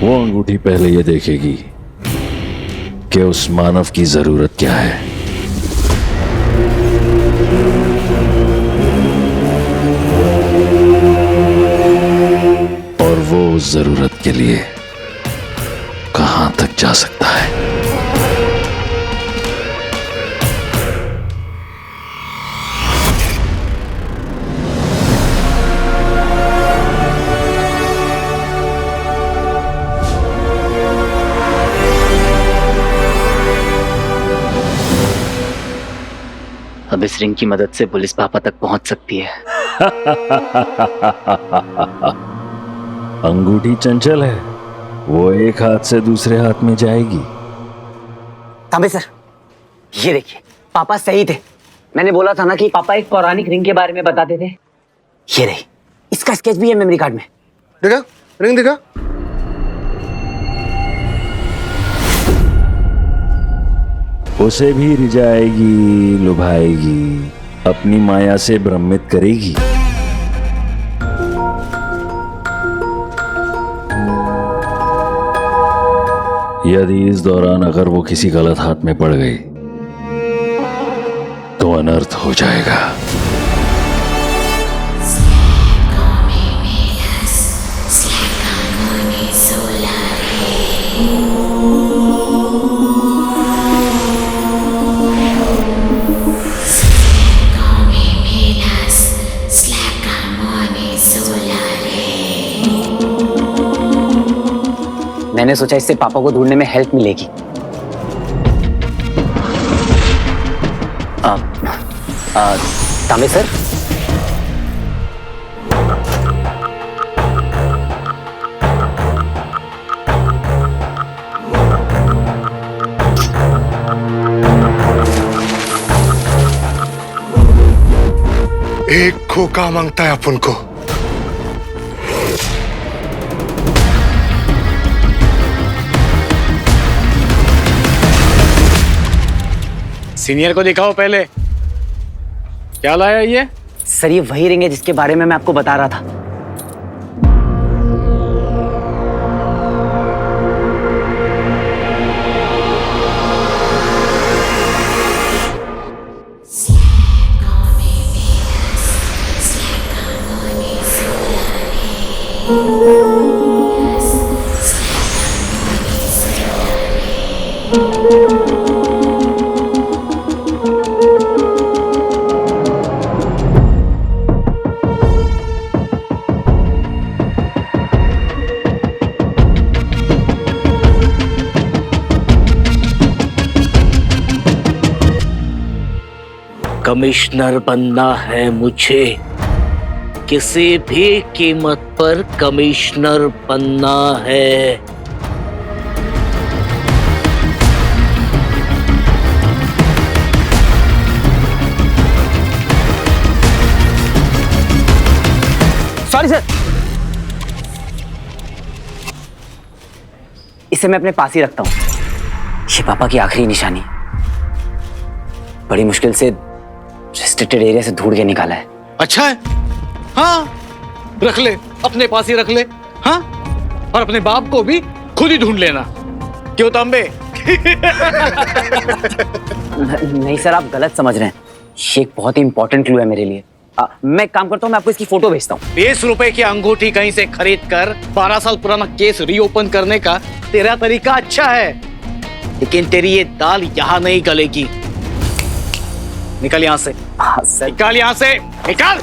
वो अंगूठी पहले ये देखेगी कि उस मानव की जरूरत क्या है। और वो उस जरूरत के लिए कहां तक जा सकता है। अब इस रिंग की मदद से पुलिस पापा तक पहुंच सकती है। अंगूठी चंचल है, वो एक हाथ से दूसरे हाथ में जाएगी। तांबे सर, ये देखिए, पापा सही थे। मैंने बोला था ना कि पापा एक पौराणिक रिंग के बारे में बताते थे। ये रही, इसका स्केच भी है मेमोरी कार्ड में। देखा रिंग, देखा। उसे भी रिझाएगी, लुभाएगी, अपनी माया से भ्रमित करेगी। यदि इस दौरान अगर वो किसी गलत हाथ में पड़ गई तो अनर्थ हो जाएगा। मैंने सोचा इससे पापा को ढूंढने में हेल्प मिलेगी। तांबे सर, एक खोका मांगता है अपन को। सीनियर को दिखाओ पहले, क्या लाया ये? सर ये वही रिंग है जिसके बारे में मैं आपको बता रहा था। कमिश्नर बनना है मुझे, किसी भी कीमत पर कमिश्नर बनना है। सॉरी सर, इसे मैं अपने पास ही रखता हूं। ये पापा की आखिरी निशानी, बड़ी मुश्किल से रेस्ट्रिक्टेड एरिया से ढूंढ के निकाला है। अच्छा है, हाँ रख ले, अपने पास ही रख ले। हाँ, और अपने बाप को भी खुद ही ढूंढ लेना। क्यों तांबे? नहीं सर, आप गलत समझ रहे हैं। ये एक बहुत ही इंपॉर्टेंट क्लू है मेरे लिए। मैं एक काम करता हूँ, मैं आपको इसकी फोटो भेजता हूँ। 20 रुपए की अंगूठी कहीं से खरीद कर 12 साल पुराना केस रीओपन करने का तेरा तरीका अच्छा है, लेकिन तेरी ये दाल यहाँ नहीं गलेगी। निकल यहाँ से। हाँ सर। निकाल यहाँ से, निकाल,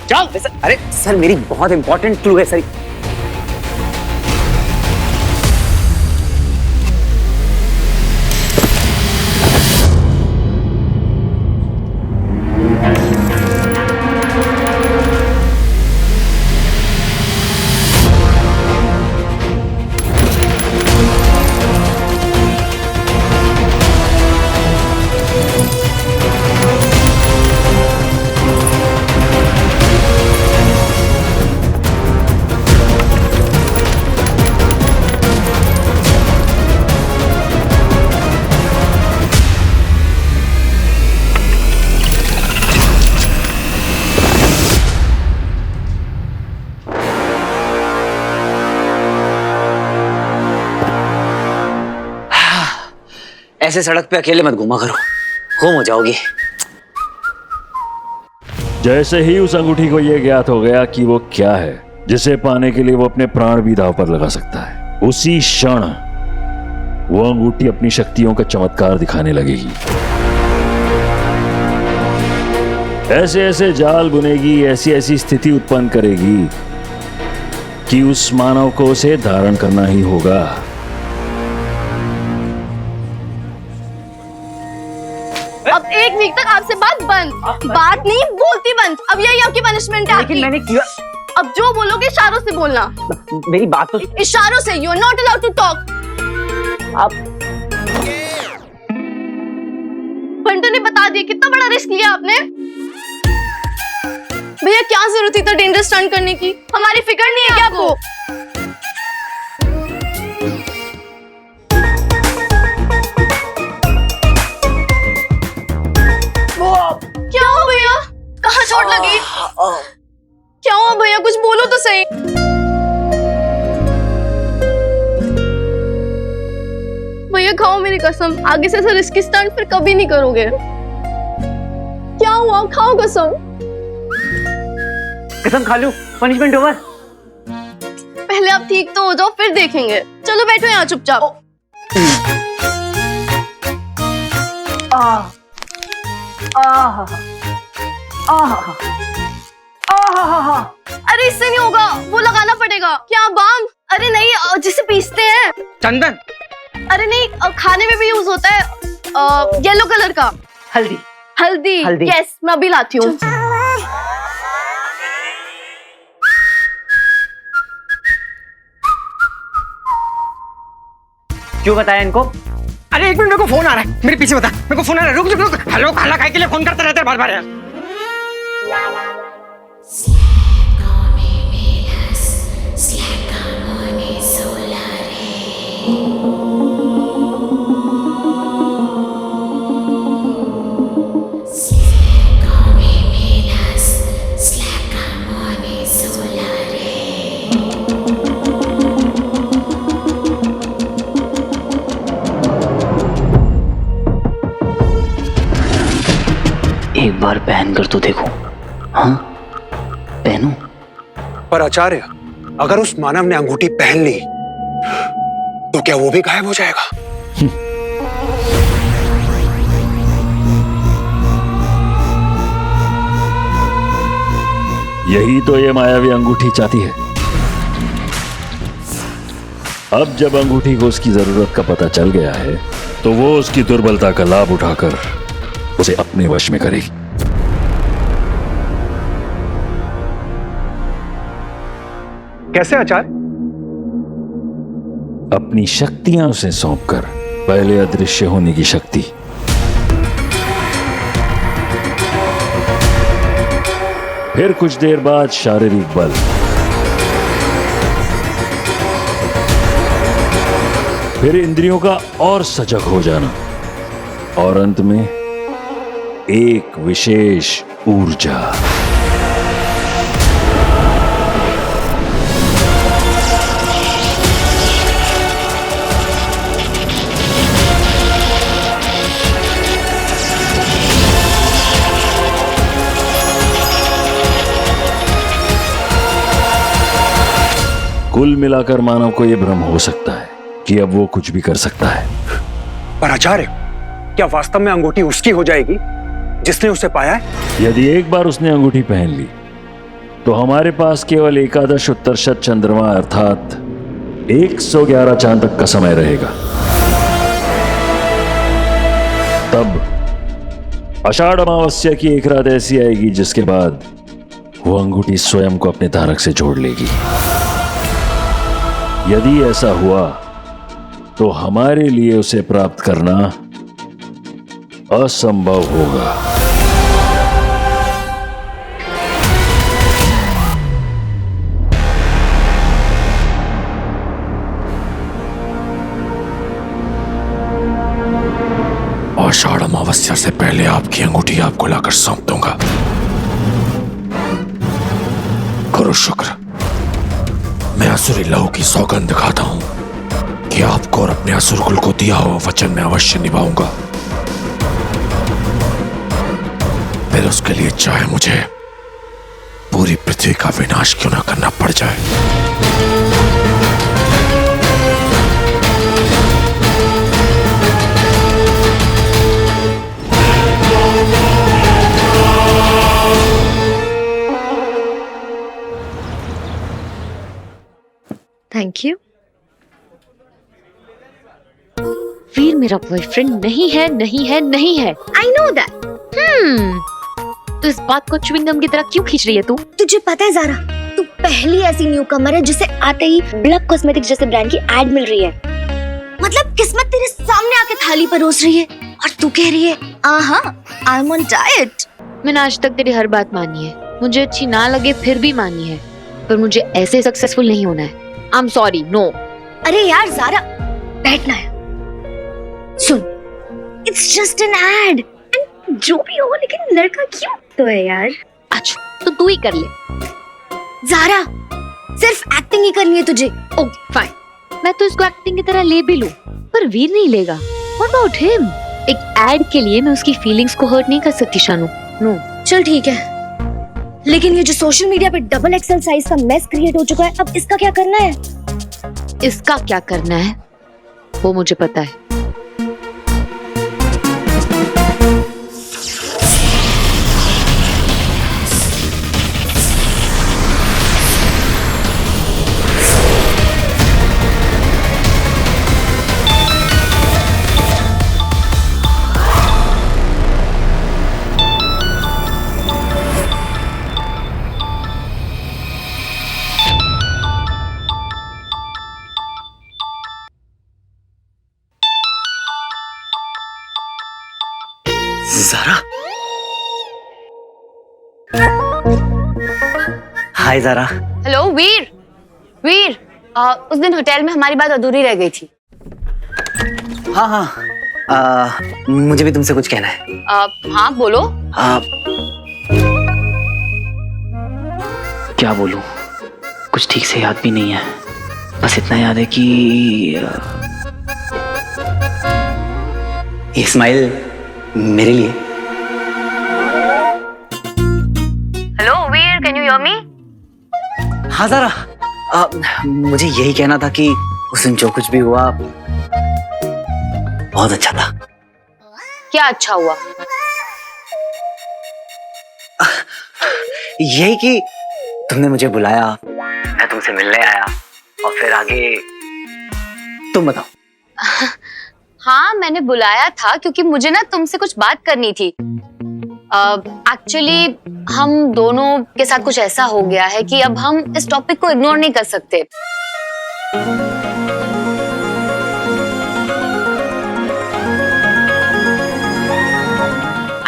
चल। अरे सर, मेरी बहुत इंपॉर्टेंट क्लू है सर। ऐसे सड़क पे अकेले मत घूमा करो, गुम हो जाओगी। जैसे ही उस अंगूठी को यह ज्ञात हो गया कि वो क्या है जिसे पाने के लिए वो अपने प्राण भी दांव पर लगा सकता है, उसी क्षण वो अंगूठी अपनी शक्तियों का चमत्कार दिखाने लगेगी। ऐसे ऐसे जाल बुनेगी, ऐसी ऐसी स्थिति उत्पन्न करेगी कि उस मानव को उसे धारण करना ही होगा। अब 1 वीक तक आपसे बात बंद, बात नहीं बोलती बंद। अब यही आपकी पनिशमेंट है। लेकिन मैंने किया। अब जो बोलोगे इशारों से बोलना। मेरी बात तो इशारों से। You are not allowed to talk. आप बंटू ने बता दिया, कितना बड़ा रिस्क लिया आपने। भैया क्या जरूरत थी इतना डेंजरस स्टंट करने की? हमारी फिक्र नहीं है क्या आपको? क्या हुआ भैया? कहाँ चोट लगी? क्या हुआ भैया? कुछ बोलो तो सही। भैया खाओ मेरी कसम, आगे से ऐसा रिस्की स्टंट फिर कभी नहीं करोगे। क्या हुआ? खाओ कसम। कसम खा लूं, पनिशमेंट ओवर। पहले आप ठीक तो हो जाओ, फिर देखेंगे। चलो बैठो यहाँ चुपचाप। अरे इससे नहीं होगा, वो लगाना पड़ेगा। क्या बाम? अरे नहीं, जिसे पीसते हैं। चंदन। अरे नहीं, खाने में भी यूज होता है, येलो कलर का। हल्दी। हल्दी। हल्दी। यस, मैं अभी लाती हूँ। क्यों बताया इनको? अरे 1 मिनट, मेरे को फोन आ रहा है, मेरे पीछे बता। मेरे को फोन आ रहा है, रुक रुक रुक। हेलो, खाना खाए के लिए फोन करते रहते हैं बार बार यार। एक बार पहन कर तो देखो। हाँ, पहनो। पर आचार्य, अगर उस मानव ने अंगूठी पहन ली तो क्या वो भी गायब हो जाएगा? यही तो ये मायावी अंगूठी चाहती है। अब जब अंगूठी को उसकी जरूरत का पता चल गया है तो वो उसकी दुर्बलता का लाभ उठाकर उसे अपने वश में करेगी। कैसे आचार्य? अपनी शक्तियां उसे सौंपकर। पहले अदृश्य होने की शक्ति, फिर कुछ देर बाद शारीरिक बल, फिर इंद्रियों का और सजग हो जाना, और अंत में एक विशेष ऊर्जा। कुल मिलाकर मानव को यह भ्रम हो सकता है कि अब वो कुछ भी कर सकता है। पर आचार्य, क्या वास्तव में अंगूठी उसकी हो जाएगी जिसने उसे पाया है? यदि एक बार उसने अंगूठी पहन ली तो हमारे पास केवल एकादश उत्तरशत चंद्रमा अर्थात 111 चांद तक का समय रहेगा। तब आषाढ़ अमावस्या की एक रात ऐसी आएगी जिसके बाद वो अंगूठी स्वयं को अपने धारक से जोड़ लेगी। यदि ऐसा हुआ तो हमारे लिए उसे प्राप्त करना असंभव होगा। आषाढ़ अमावस्या से पहले आपकी अंगूठी आपको लाकर सौंप दूंगा। करो शुक्र। मैं असुरी लहू की सौगंध खाता हूं। कि आपको और अपने असुरकुल को दिया हुआ वचन मैं अवश्य निभाऊंगा, फिर उसके लिए चाहे मुझे पूरी पृथ्वी का विनाश क्यों ना करना पड़ जाए। Thank you. वीर मेरा बॉयफ्रेंड नहीं है, नहीं है, नहीं है। I know that. तो इस बात को च्युइंगम की तरह क्यों खींच रही है तू? तुझे पता है ज़ारा, तू पहली ऐसी न्यू कमर है जिसे आते ही ब्लक कॉस्मेटिक्स जैसे ब्रांड की एड मिल रही है। मतलब किस्मत तेरे सामने आके थाली परोस रही है और तू कह रही है आई एम ऑन डाइट। मैंने आज तक तेरी हर बात मानी है, मुझे अच्छी ना लगे फिर भी मानी है, पर मुझे ऐसे सक्सेसफुल नहीं होना है। I am sorry, no. अरे यार ज़ारा, बैठना है। सुन, इट्स जस्ट एन एड, जो भी हो, लेकिन लड़का क्यों तो है यार। अच्छा तो तू ही कर ले। ज़ारा, सिर्फ एक्टिंग ही करनी है तुझे। ओह फाइन, मैं तो इसको एक्टिंग की तरह ले भी लूं, पर वीर नहीं लेगा। What about him? एक एड के लिए मैं उसकी फीलिंग्स को हर्ट नहीं कर सकती शानू। नो। चल ठीक है, लेकिन ये जो सोशल मीडिया पे डबल एक्सेल साइज का मेस क्रिएट हो चुका है, अब इसका क्या करना है? इसका क्या करना है वो मुझे पता है। ज़ारा, हाय ज़ारा। हेलो वीर। वीर, उस दिन होटल में हमारी बात अधूरी रह गई थी। हाँ, मुझे भी तुमसे कुछ कहना है। हाँ बोलो। क्या बोलूं, कुछ ठीक से याद भी नहीं है। बस इतना याद है कि ये स्माइल मेरे लिए। Hello Veer, can you hear me? हाँ ज़ारा, मुझे यही कहना था कि उस दिन जो कुछ भी हुआ बहुत अच्छा था। क्या अच्छा हुआ? यही कि तुमने मुझे बुलाया, मैं तुमसे मिलने आया, और फिर आगे तुम बताओ। हाँ मैंने बुलाया था क्योंकि मुझे ना तुमसे कुछ बात करनी थी। एक्चुअली हम दोनों के साथ कुछ ऐसा हो गया है कि अब हम इस टॉपिक को इग्नोर नहीं कर सकते।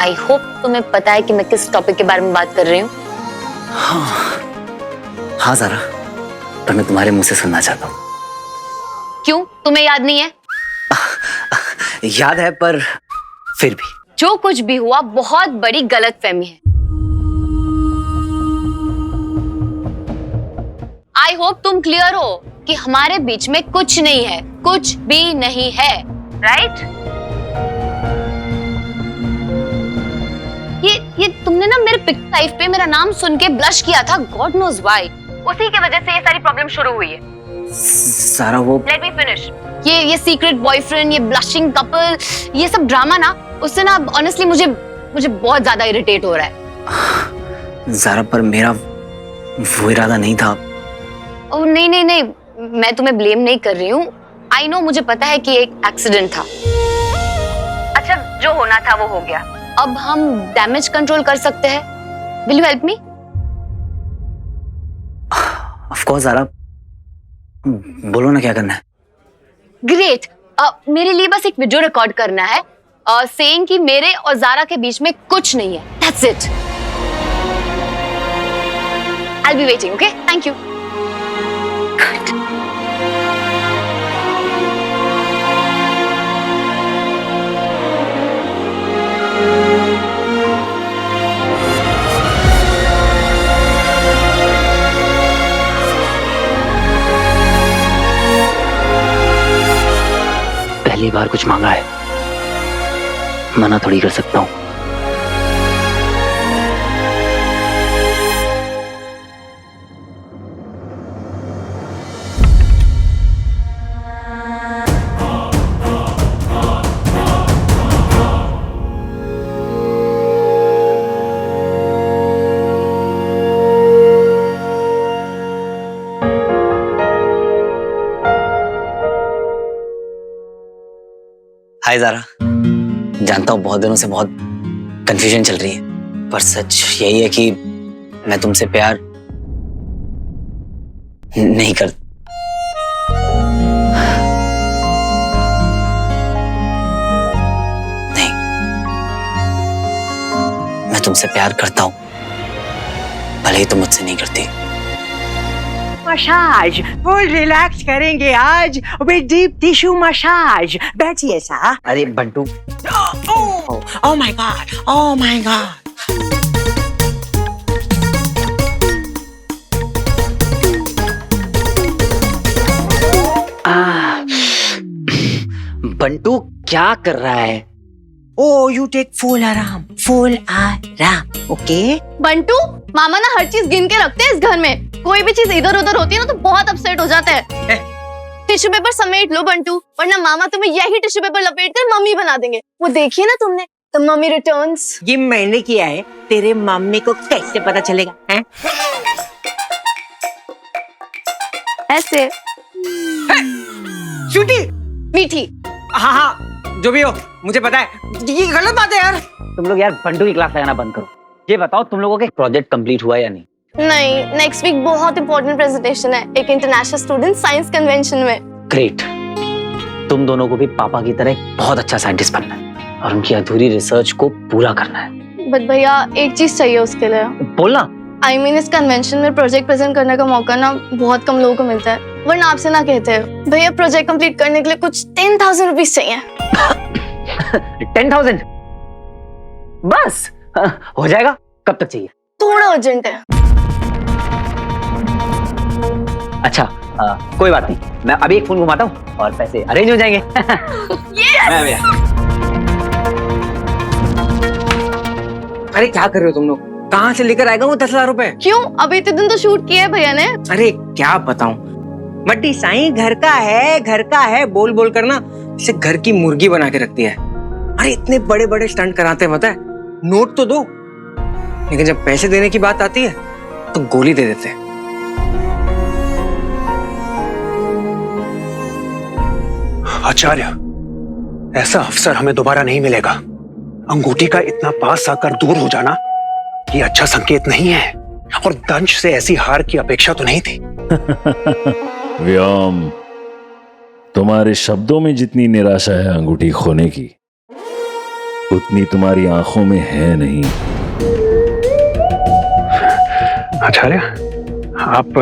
आई होप तुम्हें पता है कि मैं किस टॉपिक के बारे में बात कर रही हूँ। हाँ ज़ारा, पर मैं तुम्हारे मुंह से सुनना चाहता हूँ। क्यों, तुम्हें याद नहीं है? याद है, पर फिर भी जो कुछ भी हुआ बहुत बड़ी गलतफहमी है। आई होप तुम क्लियर हो कि हमारे बीच में कुछ नहीं है, कुछ भी नहीं है, राइट? ये तुमने ना मेरे पिक लाइफ पे मेरा नाम सुन के ब्लश किया था, गॉड नोज व्हाई। उसी की वजह से ये सारी प्रॉब्लम शुरू हुई है। सारा वो लेट मी फिनिश। ये सीक्रेट बॉयफ्रेंड, ये ब्लशिंग कपल, ये सब ड्रामा ना, उससे ना ऑनेस्टली मुझे बहुत ज्यादा इरिटेट हो रहा है। ज़ारा, पर मेरा वो इरादा नहीं था। ओह नहीं, मैं तुम्हें ब्लेम नहीं कर रही हूँ। आई नो, मुझे पता है कि एक एक्सीडेंट था। अच्छा, जो होना था वो हो गया। अब हम डैमेज कंट्रोल कर सकते हैं। Will you help me? Of course Zara, बोलो ना क्या करना है। ग्रेट। मेरे लिए बस एक वीडियो रिकॉर्ड करना है सेइंग कि मेरे और ज़ारा के बीच में कुछ नहीं है। That's it. I will be waiting, okay? Thank you. पहली बार कुछ मांगा है, मना थोड़ी कर सकता हूं। हाय ज़ारा, जानता हूँ बहुत दिनों से बहुत कंफ्यूजन चल रही है, पर सच यही है कि मैं तुमसे प्यार नहीं कर। नहीं, मैं तुमसे प्यार करता हूँ, भले ही तुम मुझसे नहीं करती। मसाज फुल रिलैक्स करेंगे आज विद डीप टिश्यू मसाज। बैठिए सा। अरे Bantu, oh my God, oh my God. Bantu क्या कर रहा है? Oh, you take full आराम, full आराम, ओके? बंटू, मामा ना हर चीज गिन के रखते हैं इस घर में। कोई भी चीज इधर उधर होती है ना तो बहुत अपसेट हो जाता है। टिश्यू पेपर समेट लो बंटू, वरना मामा तुम्हें यही टिश्यू पेपर लपेट कर मम्मी बना देंगे। वो देखिए ना तुमने, द मम्मी रिटर्न्स। ये मैंने किया है, तेरे मम्मी को कैसे पता चलेगा? हैं? ऐसे स्वीटी, मीठी। हाँ हाँ, जो भी हो, मुझे पता है ये गलत बात है यार। तुम लोग यार बंटू की क्लास लगाना बंद करो। ये बताओ तुम लोगों के प्रोजेक्ट कंप्लीट हुआ या नहीं? नहीं, नेक्स्ट वीक बहुत इंपॉर्टेंट प्रेजेंटेशन है एक इंटरनेशनल स्टूडेंट साइंस कन्वेंशन में। ग्रेट। तुम दोनों को भी पापा की तरह एक बहुत अच्छा साइंटिस्ट बनना है और उनकी अधूरी रिसर्च को पूरा करना है। बट भैया एक चीज चाहिए उसके लिए। बोलना। I mean, इस कन्वेंशन में प्रोजेक्ट प्रेजेंट करने का मौका ना बहुत कम लोगों को मिलता है, वरना आपसे ना कहते हैं भैया प्रोजेक्ट कंप्लीट करने के लिए कुछ 10,000 रुपीज चाहिए। 10,000 बस? हो जाएगा। कब तक चाहिए? थोड़ा अर्जेंट है। अच्छा, कोई बात नहीं, मैं अभी एक फोन घुमाता हूँ और पैसे अरेंज हो जाएंगे। yes! अरे क्या कर रहे हो तुम लोग? कहाँ से लेकर आएगा वो 10,000 रुपए? क्यों? अभी इतने दिन तो शूट किया है भैया ने। अरे क्या बताऊं, मट्टी साईं घर का है बोल बोल कर ना इसे घर की मुर्गी बना के रखती है। अरे इतने बड़े बड़े स्टंट कराते हैं, पता है? नोट तो दो, लेकिन जब पैसे देने की बात आती है तो गोली दे देते हैं। आचार्य, ऐसा अवसर हमें दोबारा नहीं मिलेगा। अंगूठी का इतना पास आकर दूर हो जाना ये अच्छा संकेत नहीं है, और दंश से ऐसी हार की अपेक्षा तो नहीं थी। व्योम, तुम्हारे शब्दों में जितनी निराशा है अंगूठी खोने की, उतनी तुम्हारी आंखों में है नहीं। आचार्य, आप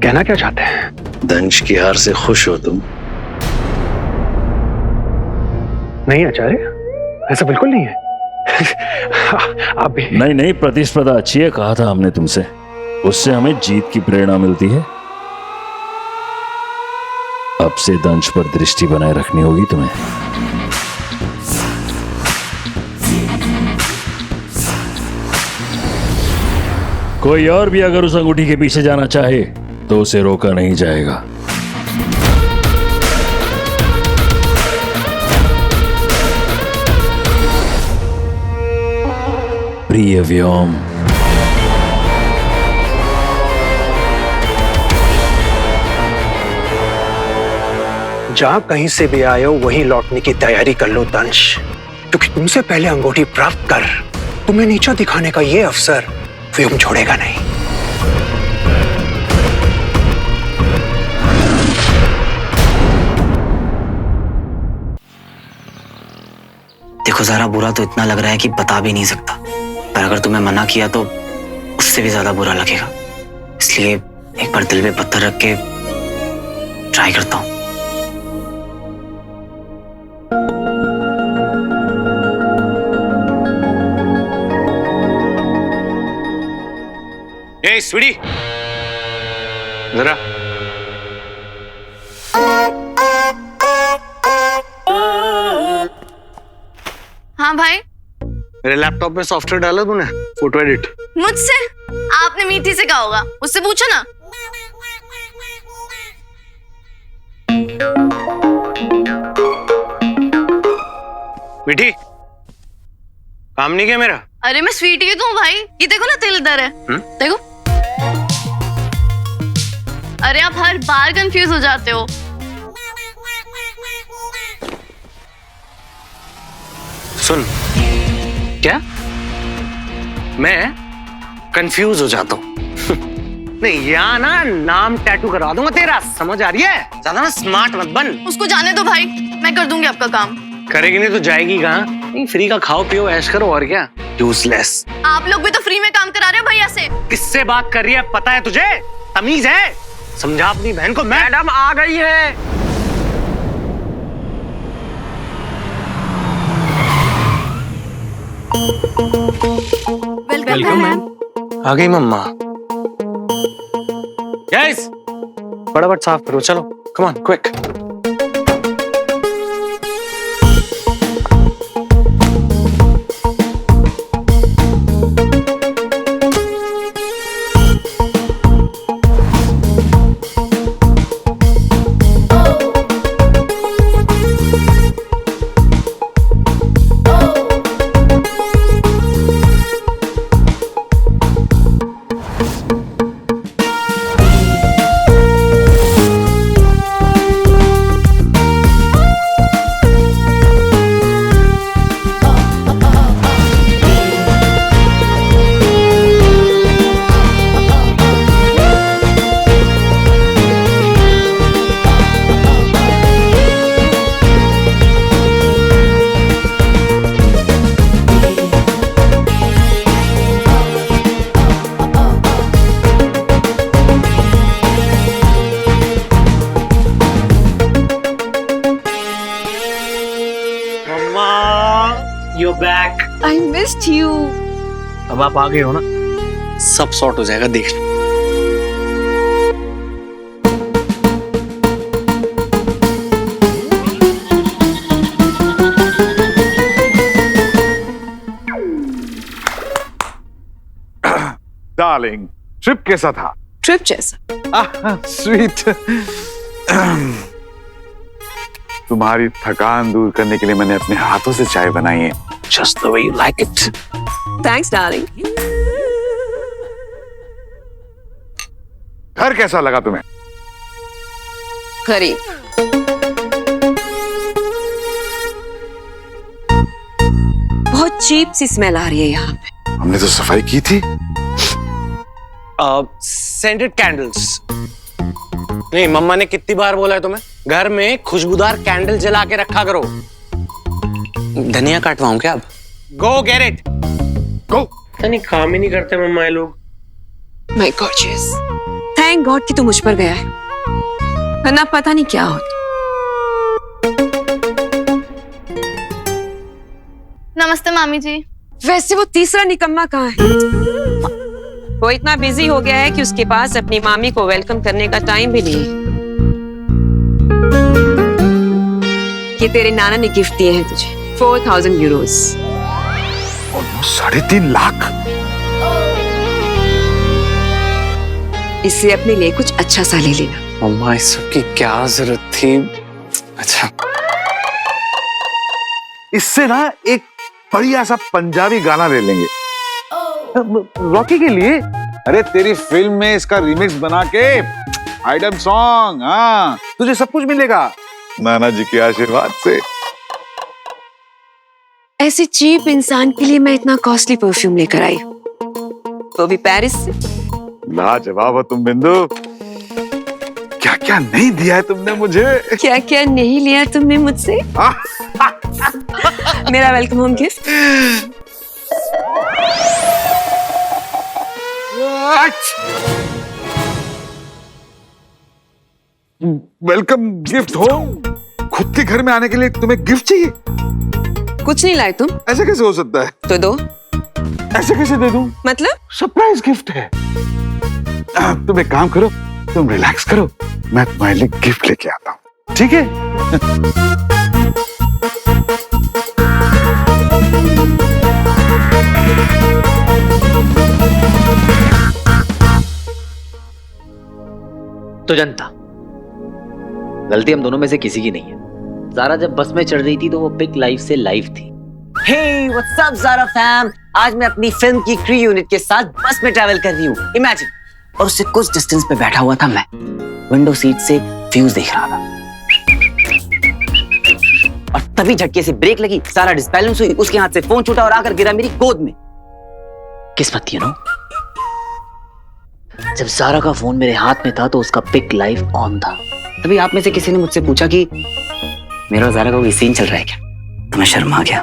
कहना क्या चाहते हैं? दंश की हार से खुश हो तुम? नहीं आचार्य, ऐसा बिल्कुल नहीं है। आप भी नहीं, प्रतिस्पर्धा अच्छी है, कहा था हमने तुमसे, उससे हमें जीत की प्रेरणा मिलती है। अब से दंश पर दृष्टि बनाए रखनी होगी तुम्हें। कोई और भी अगर उस अंगूठी के पीछे जाना चाहे तो उसे रोका नहीं जाएगा। प्रिय व्योम, जहां कहीं से भी आए हो वहीं लौटने की तैयारी कर लो दंश, क्योंकि तुमसे पहले अंगूठी प्राप्त कर तुम्हें नीचा दिखाने का ये अवसर व्योम छोड़ेगा नहीं। देखो ज़ारा, बुरा तो इतना लग रहा है कि बता भी नहीं सकता, पर अगर तुम्हें मना किया तो उससे भी ज्यादा बुरा लगेगा, इसलिए एक बार दिल में पत्थर रख के ट्राई करता हूं। ए स्वीटी, जरा मेरे लैपटॉप में सॉफ्टवेयर डाला तूने फोटो एडिट? मुझसे? आपने मीठी से कहा होगा, उससे पूछो ना। मीठी, काम नहीं किया मेरा? अरे मैं स्वीटी तो हूँ भाई, ये देखो ना तिल इधर है। देखो। अरे आप हर बार कंफ्यूज हो जाते हो। सुन, क्या मैं कंफ्यूज हो जाता हूँ? नहीं, यहाँ ना नाम टैटू करवा दूंगा तेरा, समझ आ रही है? ज्यादा ना स्मार्ट मत बन। उसको जाने दो भाई, मैं कर दूंगी आपका काम। करेगी नहीं तो जाएगी कहाँ? नहीं, फ्री का खाओ पियो ऐश करो, और क्या। यूजलेस। आप लोग भी तो फ्री में काम करा रहे हो भैया से। किससे बात कर रही है पता है तुझे? तमीज है? समझा अपनी बहन को। मैडम आ गई है। Welcome ma'am. आ गई मम्मा। गाइस, फटाफट साफ करो, चलो come on quick. You're back. I missed you. अब आप आ गए हो ना, सब सॉर्ट हो जाएगा, देख लो। डार्लिंग, ट्रिप कैसा था? ट्रिप जैसा। स्वीट। तुम्हारी थकान दूर करने के लिए मैंने अपने हाथों से चाय बनाई है, just the way you like it. Thanks darling. घर कैसा लगा तुम्हें? गरीब। बहुत चीप सी स्मेल आ रही है यहाँ पे। हमने तो सफाई की थी। Scented candles. नहीं, मम्मा ने कितनी बार बोला है तुम्हें, घर में खुशबूदार कैंडल जला के रखा करो। धनिया काटवाऊं क्या अब? Go get it. गो। नहीं, काम ही नहीं करते मम्मा ये लोग। माय गॉर्जियस, थैंक गॉड कि तू मुझ पर गया है, वरना पता नहीं क्या होता। नमस्ते मामी जी। वैसे वो तीसरा निकम्मा कहाँ है? वो इतना बिजी हो गया है कि उसके पास अपनी मामी को वेलकम करने का टाइम भी नहीं है। ये तेरे नाना ने गिफ्ट दिए हैं तुझे, 4000 यूरोस। ऑलमोस्ट 3.5 लाख। इससे अपने लिए कुछ अच्छा सा ले लेना। मम्मा, इस सब की क्या जरूरत थी? अच्छा, इससे ना एक बढ़िया सा पंजाबी गाना ले लेंगे रॉकी के लिए। अरे तेरी फिल्म में इसका रीमिक्स बना के आइटम सॉन्ग। हाँ, तुझे सब कुछ मिलेगा नाना जी के आशीर्वाद से। ऐसे चीप इंसान के लिए मैं इतना कॉस्टली परफ्यूम लेकर आई, वो भी पेरिस से। लाजवाब हो तुम बिंदु, क्या क्या नहीं दिया है तुमने मुझे। क्या क्या नहीं लिया तुमने मुझसे। मेरा welcome home gift. Welcome gift हो? खुद के घर में आने के लिए तुम्हें गिफ्ट चाहिए? कुछ नहीं लाए तुम? ऐसे कैसे हो सकता है? तो दो। ऐसे कैसे दे दूं? मतलब? सरप्राइज गिफ्ट है। तुम एक काम करो, तुम रिलैक्स करो, मैं तुम्हारे लिए गिफ्ट लेके आता हूँ, ठीक है? तो जनता। गलती हम दोनों में से किसी की नहीं है। ज़ारा जब बस में चढ़ रही थी तो वो पिक लाइव से लाइव थी। Hey what's up Zara fam, आज मैं अपनी फिल्म की क्रू यूनिट के साथ बस में ट्रैवल कर रही हूँ। इमेजिन, और उससे कुछ डिस्टेंस पे बैठा हुआ था मैं, विंडो सीट से व्यूज देख रहा था, और तभी झटके से ब्रेक लगी, ज़ारा डिसबैलेंस हुई, उसके हाथ से फोन छूटा और आकर गिरा मेरी गोद में। किस्मत थी ना, जब ज़ारा का फोन मेरे हाथ में था तो उसका पिक लाइव ऑन था। तभी आप में से किसी ने मुझसे पूछा कि मेरा और ज़ारा का कोई सीन चल रहा है क्या, तो मैं शर्मा गया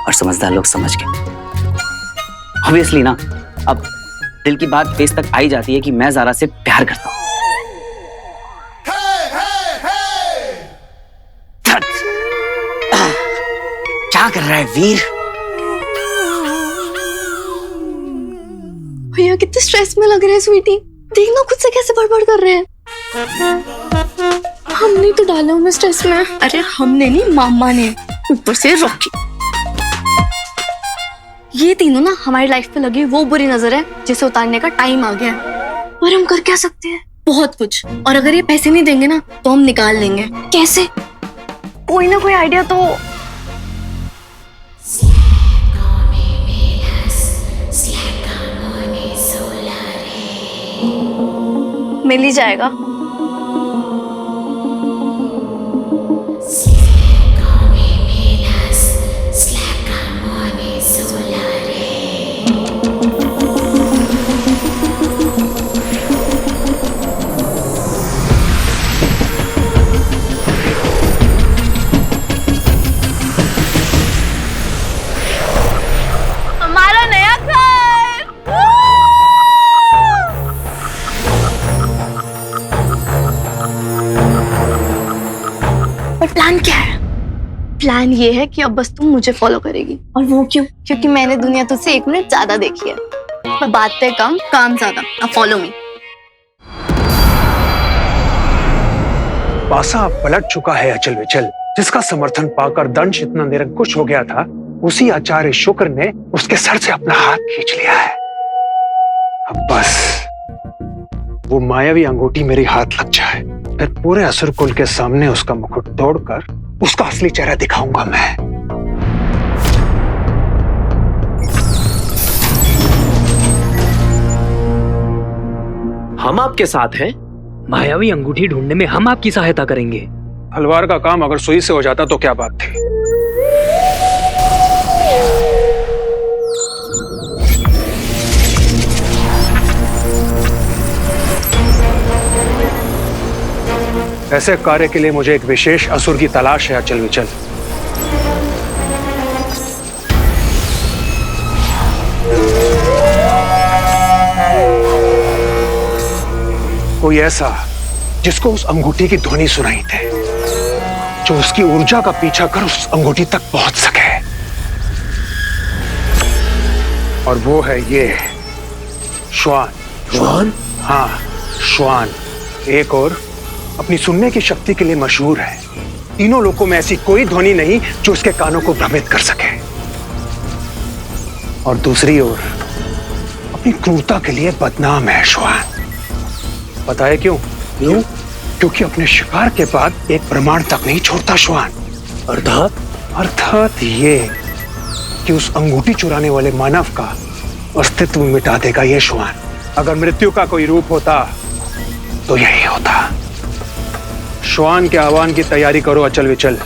और समझदार लोग समझ गए। ऑब्वियसली ना, अब दिल की बात फेस तक आई जाती है कि मैं ज़ारा से प्यार करता हूँ। क्या कर रहा है वीर? भैया कितने स्ट्रेस में लग रहे हैं स्वीटी, देखना खुद से कैसे बड़बड़ कर रहे हैं। हमने तो डाला हमें स्ट्रेस में। अरे हमने नहीं, मामा ने, ऊपर से रॉकी। ये तीनों ना हमारी लाइफ पे लगी वो बुरी नजर है जिसे उतारने का टाइम आ गया है। पर हम कर क्या सकते हैं? बहुत कुछ। और अगर ये पैसे नहीं देंगे ना तो हम निकाल लेंगे। कैसे? कोई ना कोई आइडिया तो मिल ही जाएगा। हमारा नया घर। पर प्लान क्या है? प्लान ये है कि अब बस तुम मुझे फॉलो करेगी। और वो क्यों? क्योंकि मैंने दुनिया तुझसे 1 मिनट ज्यादा देखी है। पर बातें कम, काम ज्यादा। अब फॉलो मी। पासा पलट चुका है अचल विचल, जिसका समर्थन पाकर दंश इतना निरंकुश हो गया था, उसी आचार्य शुक्र ने उसके सर से अपना हाथ खींच लिया है। अब बस वो मायावी अंगूठी मेरे हाथ लग जाए, फिर पूरे असुर कुल के सामने उसका मुकुट तोड़कर उसका असली चेहरा दिखाऊंगा मैं। हम आपके साथ हैं। मायावी अंगूठी ढूंढने में हम आपकी सहायता करेंगे। हलवार का काम अगर सुई से हो जाता तो क्या बात थी। ऐसे कार्य के लिए मुझे एक विशेष असुर की तलाश है अचल विचल। कोई ऐसा जिसको उस अंगूठी की ध्वनि सुनाई दे, जो उसकी ऊर्जा का पीछा कर उस अंगूठी तक पहुंच सके। और वो है ये श्वान। श्वान? हाँ, श्वान। एक और अपनी सुनने की शक्ति के लिए मशहूर है। तीनों लोगों में ऐसी कोई ध्वनि नहीं जो उसके कानों को भ्रमित कर सके। और दूसरी ओर अपनी क्रूरता के लिए बदनाम है श्वान। पता है क्यों? क्यों? क्योंकि अपने शिकार के बाद एक प्रमाण तक नहीं छोड़ता श्वान। अर्थात ये कि उस अंगूठी चुराने वाले मानव का अस्तित्व मिटा देगा ये श्वान। अगर मृत्यु का कोई रूप होता तो यही होता। श्वान के आह्वान की तैयारी करो अचल विचल।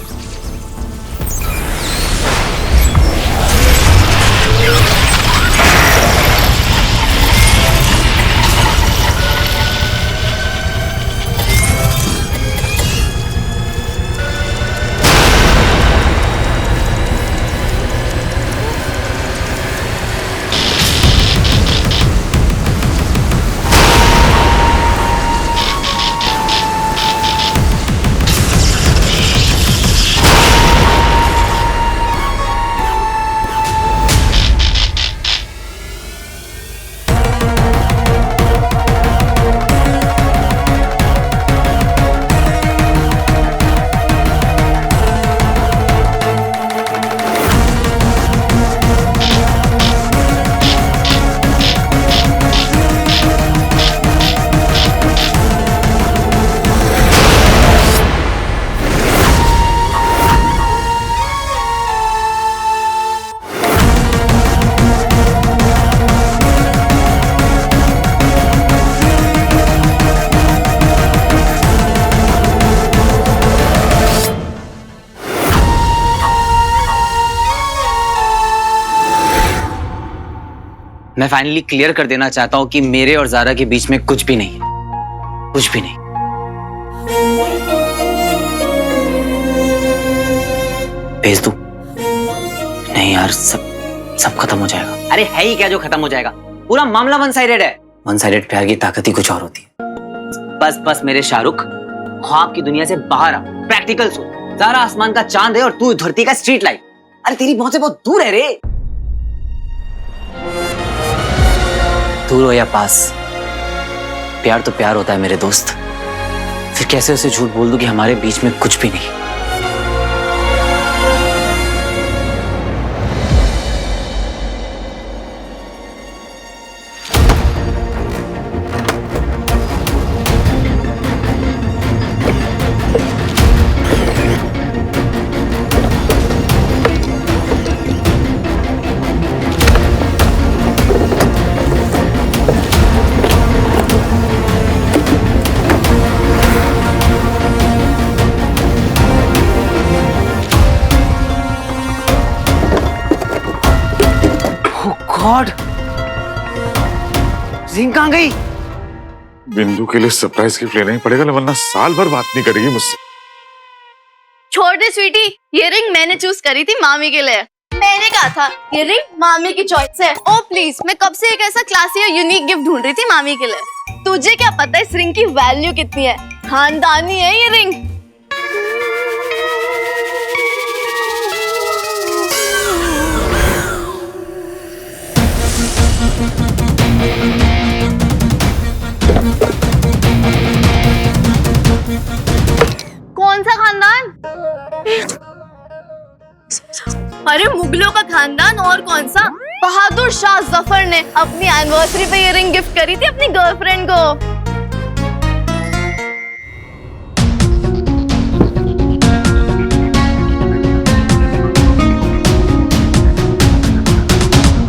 मैं फाइनली क्लियर कर देना चाहता हूँ कि मेरे और जारा के बीच में कुछ भी नहीं है, कुछ भी नहीं। भेज दूं? नहीं यार, सब खत्म हो जाएगा। अरे है ही क्या जो खत्म हो जाएगा? पूरा मामला वन साइडेड है। वन साइडेड प्यार की ताकत ही कुछ और होती है। बस मेरे शाहरुख, ख्वाब की दुनिया से बाहर आ, प्रैक्टिकल सोच। जारा आसमान का चांद है और तू धरती का स्ट्रीट लाइट। अरे तेरी पहुंच से बहुत दूर है रे। दूर हो या पास, प्यार तो प्यार होता है मेरे दोस्त। फिर कैसे उसे झूठ बोल दूं कि हमारे बीच में कुछ भी नहीं। गॉड, जिंक कहां गई? बिंदु के लिए सरप्राइज गिफ्ट लेना ही पड़ेगा, वरना साल भर बात नहीं करेगी मुझसे। छोड़ दे स्वीटी, ये रिंग मैंने चूज करी थी मामी के लिए। मैंने कहा था ये रिंग मामी की चॉइस है। ओ प्लीज, मैं कब से एक ऐसा क्लासी और यूनिक गिफ्ट ढूंढ रही थी मामी के लिए। तुझे क्या पता इस रिंग की वैल्यू कितनी है? खानदानी है ये रिंग। कौन सा खानदान? अरे मुगलों का खानदान, और कौन सा? बहादुर शाह जफर ने अपनी एनिवर्सरी पे ये रिंग गिफ्ट करी थी अपनी गर्लफ्रेंड को।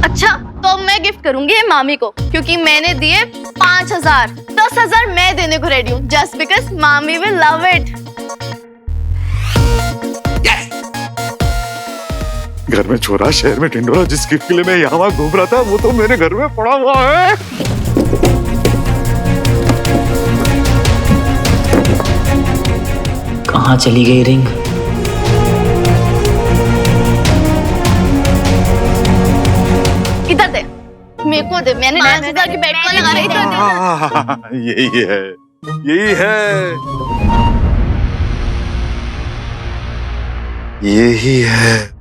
अच्छा, तो मैं गिफ्ट करूंगी ये मामी को, क्योंकि मैंने दिए 5,000। 10,000 मैं देने को रेडी हूँ, जस्ट बिकॉज मामी विल लव इट। घर में छोरा, शहर में टिंडोरा। जिस गिफ्ट के लिए मैं यहाँ घूम रहा था वो तो मेरे घर में पड़ा हुआ है। कहाँ चली गई रिंग? इधर दे, मेरे को दे। मैंने 5,000 की बेट को लगा रही थी। यही है, यही है, यही है।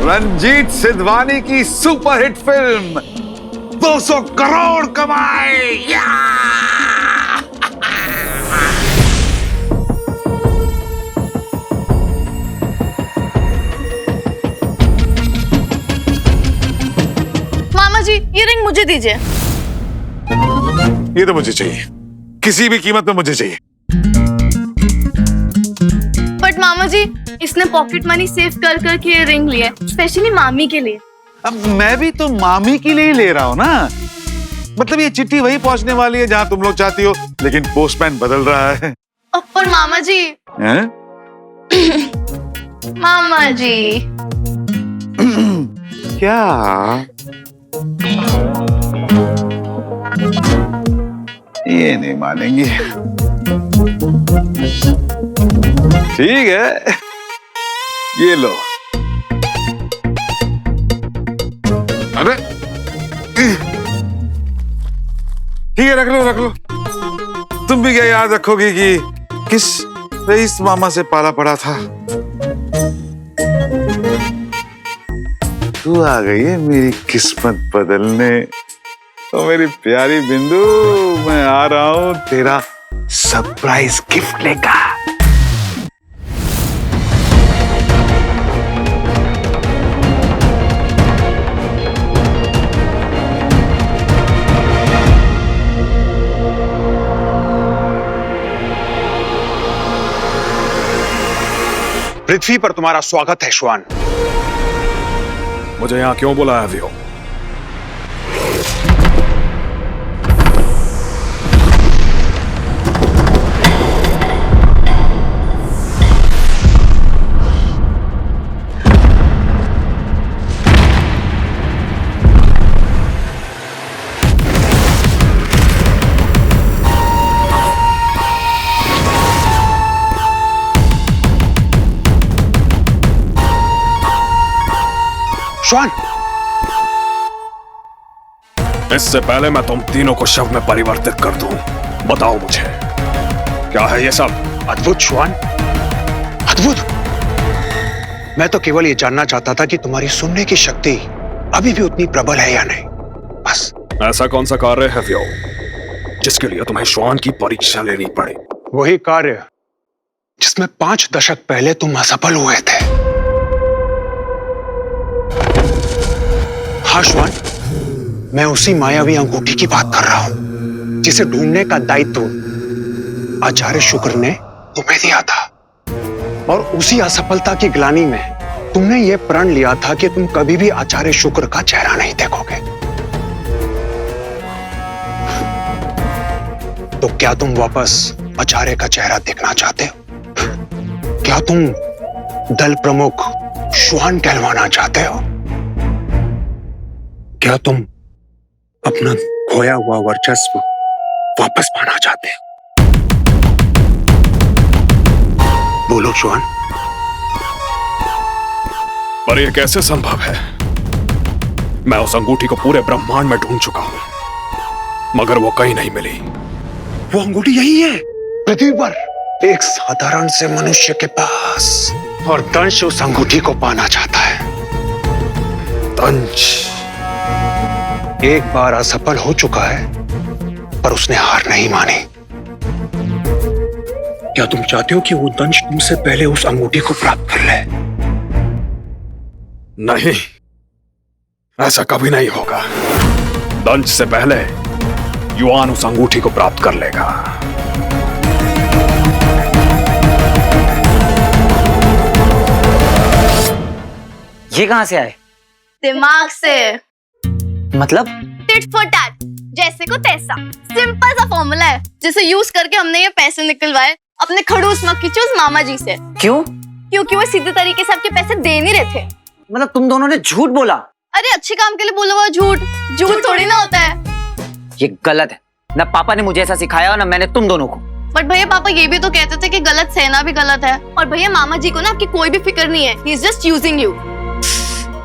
रंजीत सिद्धवानी की सुपरहिट फिल्म 200 करोड़ कमाए। मामा जी, ये रिंग मुझे दीजिए। ये तो मुझे चाहिए, किसी भी कीमत में मुझे चाहिए। बट मामा जी, इसने पॉकेट मनी सेव कर करके ये रिंग लिया, स्पेशली मामी के लिए। अब मैं भी तो मामी के लिए ही ले रहा हूँ ना। मतलब ये चिट्ठी वही पहुंचने वाली है जहाँ तुम लोग चाहती हो, लेकिन पोस्टमैन बदल रहा है। पर मामा जी, हैं? मामा जी क्या? ये नहीं मानेंगी। ठीक है, ये लो। अरे ठीक है, रख लो रख लो। तुम भी क्या याद रखोगी कि किस रईस मामा से पाला पड़ा था? तू आ गई है मेरी किस्मत बदलने। तो मेरी प्यारी बिंदु, मैं आ रहा हूं तेरा सरप्राइज गिफ्ट लेकर। पृथ्वी पर तुम्हारा स्वागत है श्वान। मुझे यहाँ क्यों बुलाया वियो? श्वान, इससे पहले मैं तुम तीनों को शव में परिवर्तित कर दूं, बताओ मुझे क्या है ये सब? अद्भुत श्वान, अद्भुत। मैं तो केवल ये जानना चाहता था कि तुम्हारी सुनने की शक्ति अभी भी उतनी प्रबल है या नहीं, बस। ऐसा कौन सा कार्य है व्यो जिसके लिए तुम्हें श्वान की परीक्षा लेनी पड़ी? वही कार्य जिसमें 5 दशक पहले तुम असफल हुए थे। हाँ श्वान, मैं उसी मायावी अंगूठी की बात कर रहा हूं जिसे ढूंढने का दायित्व आचार्य शुक्र ने तुम्हें दिया था। और उसी असफलता की ग्लानि में तुमने यह प्रण लिया था कि तुम कभी भी आचार्य शुक्र का चेहरा नहीं देखोगे। तो क्या तुम वापस आचार्य का चेहरा देखना चाहते हो? क्या तुम दल प्रमुख श्वान कहलवाना चाहते हो? क्या तुम अपना खोया हुआ वर्चस्व वापस पाना चाहते हो? बोलो श्वान। पर यह कैसे संभव है? मैं उस अंगूठी को पूरे ब्रह्मांड में ढूंढ चुका हूं, मगर वो कहीं नहीं मिली। वो अंगूठी यही है, पृथ्वी पर, एक साधारण से मनुष्य के पास। और दंश उस अंगूठी को पाना चाहता है। दंश एक बार असफल हो चुका है, पर उसने हार नहीं मानी। क्या तुम चाहते हो कि वो दंश तुमसे पहले उस अंगूठी को प्राप्त कर ले? नहीं, ऐसा कभी नहीं होगा। दंश से पहले युआन उस अंगूठी को प्राप्त कर लेगा। ये कहां से आए? दिमाग से। मतलब? टिट फॉर टैट, जैसे को तैसा। सिंपल सा फॉर्मूला है जिसे यूज करके हमने ये पैसे निकलवाए अपने खड़ूस मक्खी चूस मामा जी से। क्यों? क्योंकि वो सीधे तरीके से आपके पैसे दे नहीं रहे थे। मतलब तुम दोनों ने झूठ बोला? अरे अच्छे काम के लिए बोला हुआ झूठ थोड़ी ना होता है। ये गलत है। ना पापा ने मुझे ऐसा सिखाया और ना मैंने तुम दोनों को। बट भैया पापा ये भी तो कहते थे कि गलत सहना भी गलत है। और भैया मामा जी को ना आपकी कोई भी फिक्र नहीं है। He is just using you.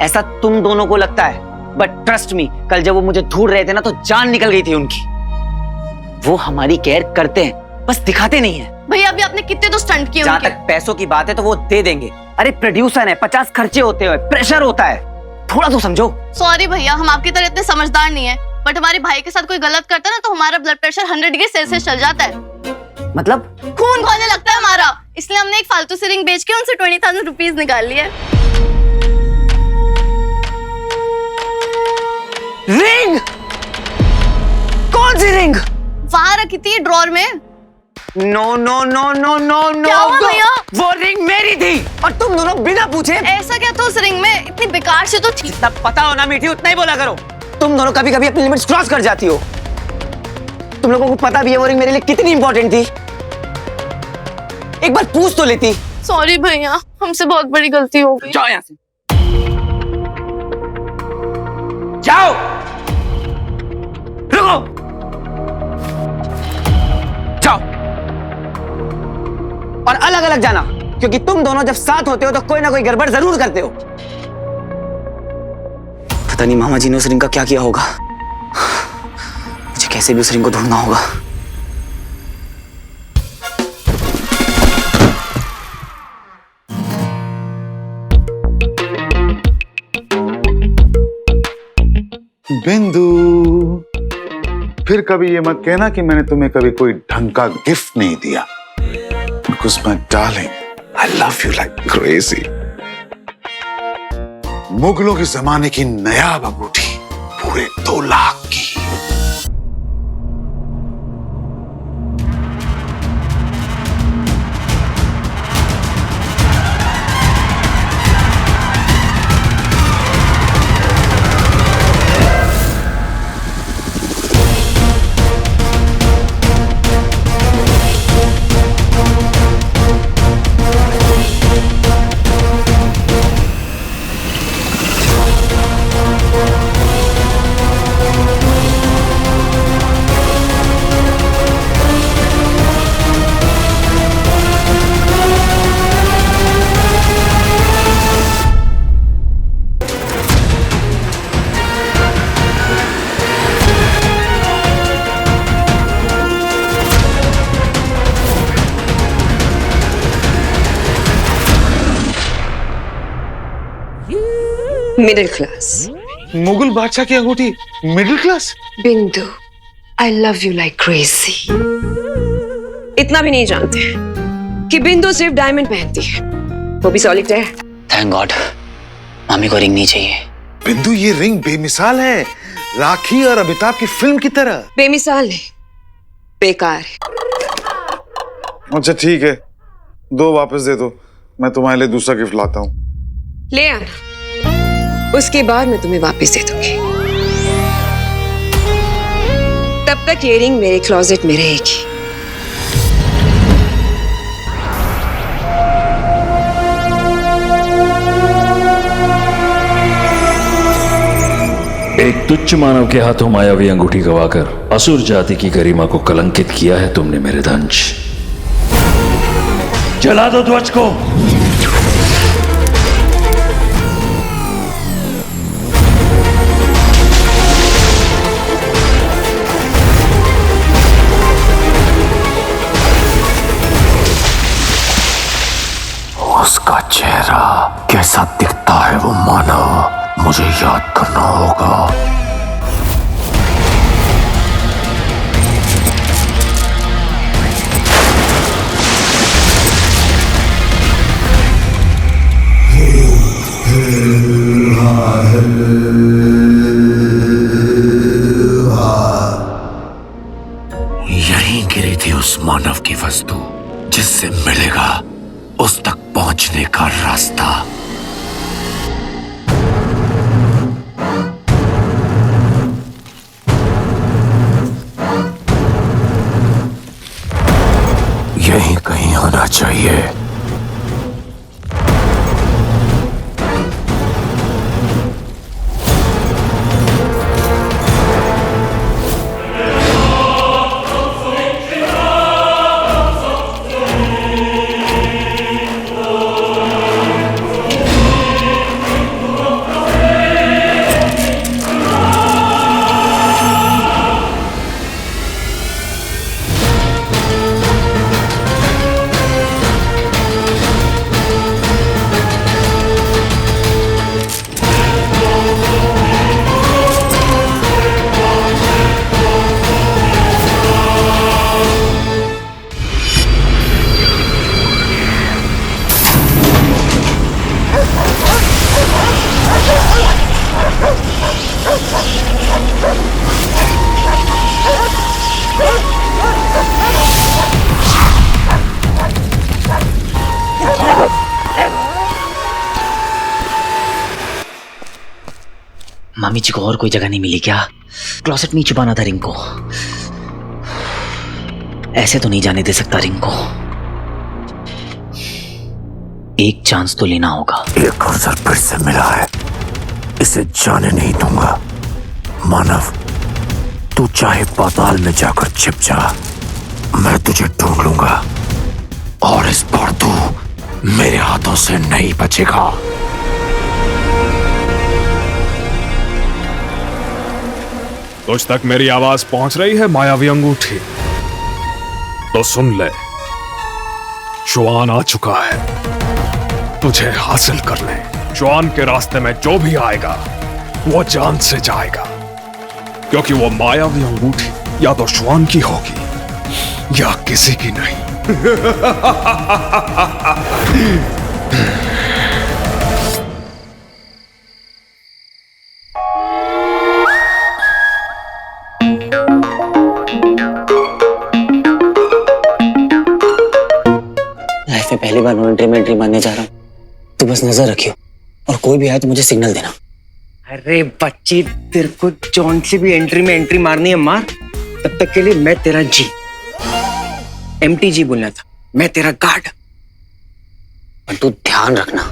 ऐसा तुम दोनों को लगता है, बट ट्रस्ट मी, कल जब वो मुझे ढूंढ रहे थे ना तो जान निकल गई थी उनकी। वो हमारी केयर करते हैं, बस दिखाते नहीं है। भैया अभी आपने कितने तो स्टंट किए जहाँ उनके। तक पैसों की बात है तो वो दे देंगे। अरे प्रोड्यूसर है, 50 खर्चे होते हैं, प्रेशर होता है, थोड़ा तो समझो। सॉरी भैया, हम आपकी तरह इतने समझदार नहीं है। बट हमारे भाई के साथ कोई गलत करता है ना तो हमारा ब्लड प्रेशर 100 डिग्री सेल्सियस चल जाता है। मतलब? खून खोलने लगता है हमारा। इसलिए हमने एक फालतू सी रिंग बेच के उनसे 20,000 रुपीज निकाल लिए। रिंग? कौन सी रिंग? वहां रखी थी ड्रॉर में। No no no no no no. क्या हुआ भैया? वो रिंग मेरी थी और तुम दोनों बिना पूछे। ऐसा क्या था उस रिंग में? इतनी बेकार से तो थी। जितना पता हो ना मीठी, उतना ही बोला करो। तुम दोनों कभी कभी अपनी लिमिट्स क्रॉस कर जाती हो। तुम लोगों को पता भी है वो रिंग मेरे लिए कितनी इंपॉर्टेंट थी। एक बार पूछ तो लेती। सॉरी भैया, हमसे बहुत बड़ी गलती हो गई। जाओ यहाँ से, जाओ। रुको, जाओ और अलग अलग जाना, क्योंकि तुम दोनों जब साथ होते हो तो कोई ना कोई गड़बड़ जरूर करते हो। पता नहीं मामा जी ने उस रिंग का क्या किया होगा। मुझे कैसे भी उस रिंग को ढूंढना होगा। बिंदु, फिर कभी ये मत कहना कि मैंने तुम्हें कभी कोई ढंग का गिफ्ट नहीं दिया। Because my darling, I love you like crazy. मुगलों के जमाने की नायाब अंगूठी, पूरे 2 लाख की। Middle class. मुगल बादशाह की अंगूठी मिडिल क्लास? बिंदु, I love you like crazy. इतना भी नहीं जानते कि बिंदु सिर्फ डायमंड पहनती है, वो भी सॉलिटेयर। थैंक गॉड मामी को रिंग नहीं चाहिए। बिंदु, ये रिंग बेमिसाल है, राखी और अमिताभ की फिल्म की तरह। बेमिसाल नहीं, बेकार है। अच्छा ठीक है, दो वापस दे दो, मैं तुम्हारे लिए दूसरा गिफ्ट लाता हूँ। ले आना, उसके बाद मैं तुम्हें वापस दे दूंगी। तब तक ये रिंग मेरे क्लोजेट में रहेगी। एक तुच्छ मानव के हाथों मायावी अंगूठी गवाकर असुर जाति की गरिमा को कलंकित किया है तुमने मेरे दंश। जला दो ध्वज को। उसका चेहरा कैसा दिखता है वो मानव, मुझे याद करना होगा। यहीं गिरी थी उस मानव की वस्तु जिससे मिलेगा उस तक पहुंचने का रास्ता। यहीं कहीं होना चाहिए। मामी जी को और कोई जगह नहीं मिली क्या? क्लोसेट में ही छुपाना था रिंग को। ऐसे तो नहीं जाने दे सकता रिंग को। एक चांस तो लेना होगा। एक अवसर फिर से मिला है, इसे जाने नहीं दूंगा। मानव, तू चाहे पाताल में जाकर छिप जा, मैं तुझे ढूंढ लूंगा और इस बार तू मेरे हाथों से नहीं बचेगा। तुझ तक मेरी आवाज पहुंच रही है मायावी अंगूठी? तो सुन ले, शुआन आ चुका है तुझे हासिल करने। शुआन के रास्ते में जो भी आएगा वो जान से जाएगा, क्योंकि वो मायावी अंगूठी या तो शुआन की होगी या किसी की नहीं। लाइफ में पहली बार वॉलंटरी में एंट्री मारने जा रहा हूँ, तो बस नजर रखियो और कोई भी आए तो मुझे सिग्नल देना। अरे बच्ची, तेरे को जॉन से भी एंट्री में एंट्री मारनी है मार। तब तक के लिए मैं तेरा जी, MTG बोलना था, मैं तेरा गार्ड। पर तू ध्यान रखना।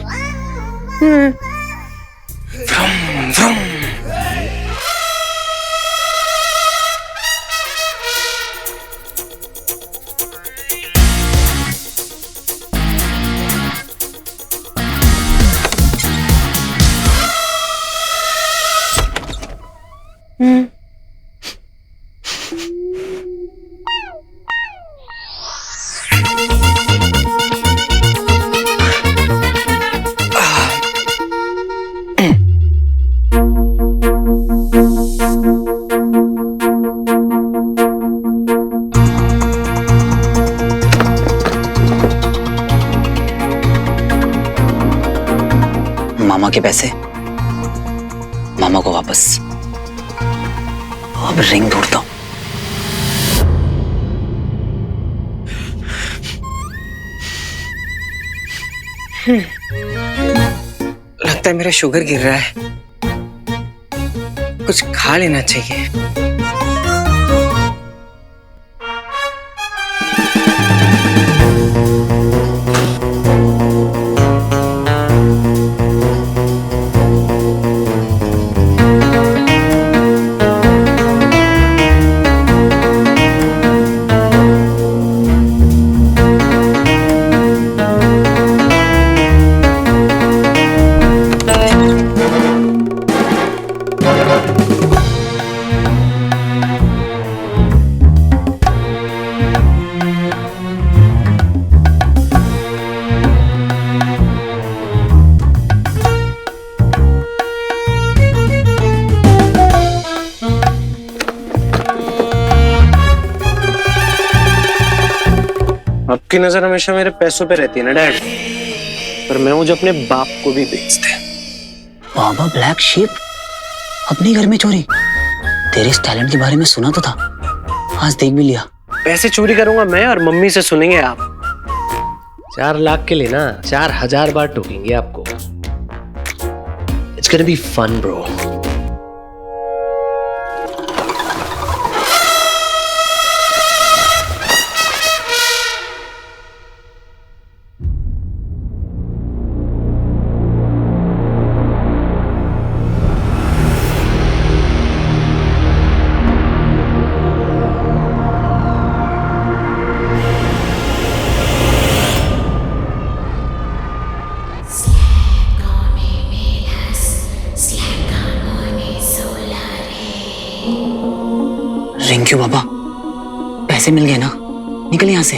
व्रम, व्रम। मामा के पैसे मामा को वापस। अब रिंग ढूंढता हूं। लगता है मेरा शुगर गिर रहा है, कुछ खा लेना चाहिए। आपकी नजर हमेशा मेरे पैसों पे रहती है ना डैड, पर मैं मुझे अपने बाप को भी बेचते हैं। बाबा ब्लैक शीप, अपने घर में चोरी? तेरे इस टैलेंट के बारे में सुना तो था, आज देख भी लिया। पैसे चोरी करूंगा मैं और मम्मी से सुनेंगे आप। 4 लाख के लिए ना 4000 बार टोकेंगे आपको। It's gonna be fun bro. Ring क्यों बाबा? पैसे मिल गए ना, निकल यहां से।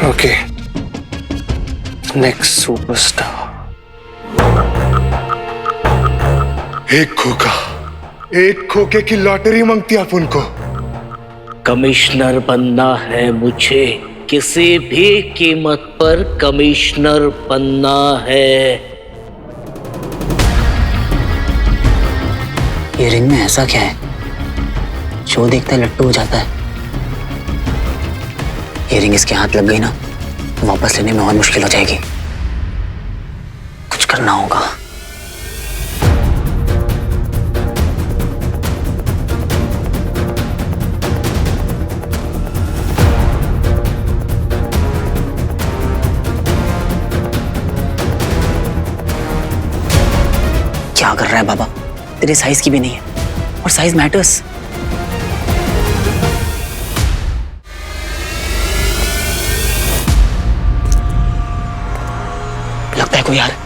Okay, next superstar. एक खोके की लॉटरी मांगती अपन को। कमिश्नर बनना है मुझे, किसी भी कीमत पर कमिश्नर बनना है। ये रिंग में ऐसा क्या है, जो देखता है लट्टू हो जाता है? ये रिंग इसके हाथ लग गई ना, वापस लेने में और मुश्किल हो जाएगी। कुछ करना होगा। क्या कर रहा है बाबा? तेरे साइज की भी नहीं है, और साइज मैटर्स। लगता है कोई यार।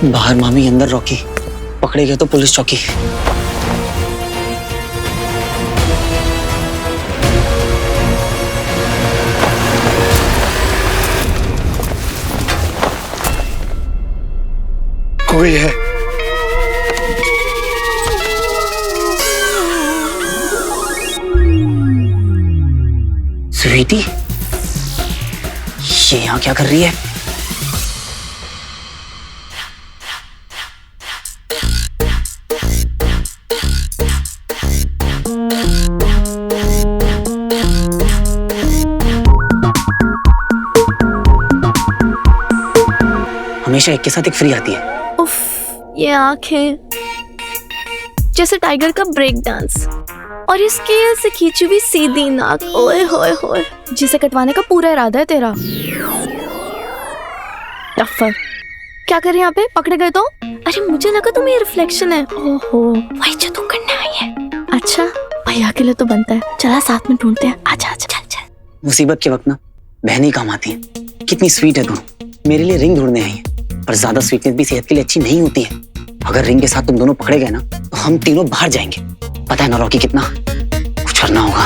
बाहर मामी, अंदर रॉकी। पकड़े गए तो पुलिस चौकी। कोई है। स्वीटी, ये यहां क्या कर रही है? हमेशा एक के साथ एक फ्री आती है। उफ, ये आंखें जैसे टाइगर का ब्रेक डांस, और इस स्केल से खींची हुई सीधी नाक। ओए होए होए, जिसे कटवाने का पूरा इरादा है तेरा। टफर, क्या कर रहे हैं यहाँ पे? पकड़े गए तो? अरे मुझे लगा तुम्हें रिफ्लेक्शन है। ओहो, वही जो तुम करने आई है। अच्छा, भैया के लिए तो बनता है। चला साथ में ढूंढते हैं। आजा आजा, चल चल। मुसीबत के वक्त ना बहन ही काम आती है। कितनी स्वीट है दोनों, मेरे लिए रिंग ढूंढने आई है। पर ज्यादा स्वीटनेस भी सेहत के लिए अच्छी नहीं होती है। अगर रिंग के साथ तुम दोनों पकड़े गए ना तो हम तीनों बाहर जाएंगे। पता है ना रॉकी, कितना कुछ करना होगा।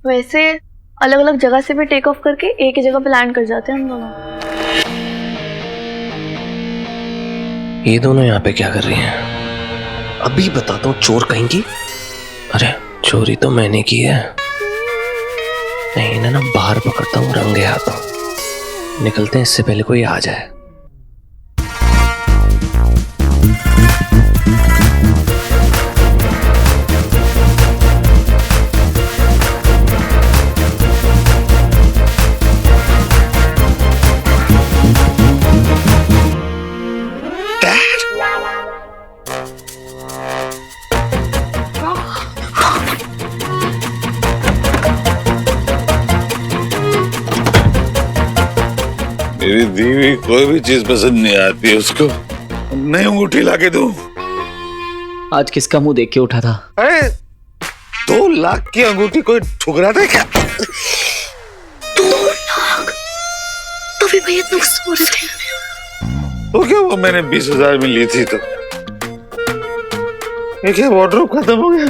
वैसे अलग अलग जगह से भी टेक ऑफ करके एक ही जगह पे लैंड कर जाते हैं हम दोनों। ये दोनों यहाँ पे क्या कर रही हैं? अभी बताता हूँ चोर कहेंगी। अरे चोरी तो मैंने की है। नहीं इन्हें ना बाहर पकड़ता हूँ रंगे हाथों। निकलते हैं इससे पहले कोई आ जाए। मेरी दीवी कोई भी चीज पसंद नहीं आती है उसको। नई अंगूठी लाके दूं? आज किसका मुंह देख के उठा था? अरे 2 लाख की अंगूठी कोई ठुकराता है क्या? 2 लाख? तो फिर भैया इतना गुस्सा हो रहे थे? तो क्या वो मैंने 20,000 में ली थी तो ये क्या वार्डरोब खत्म हो गया?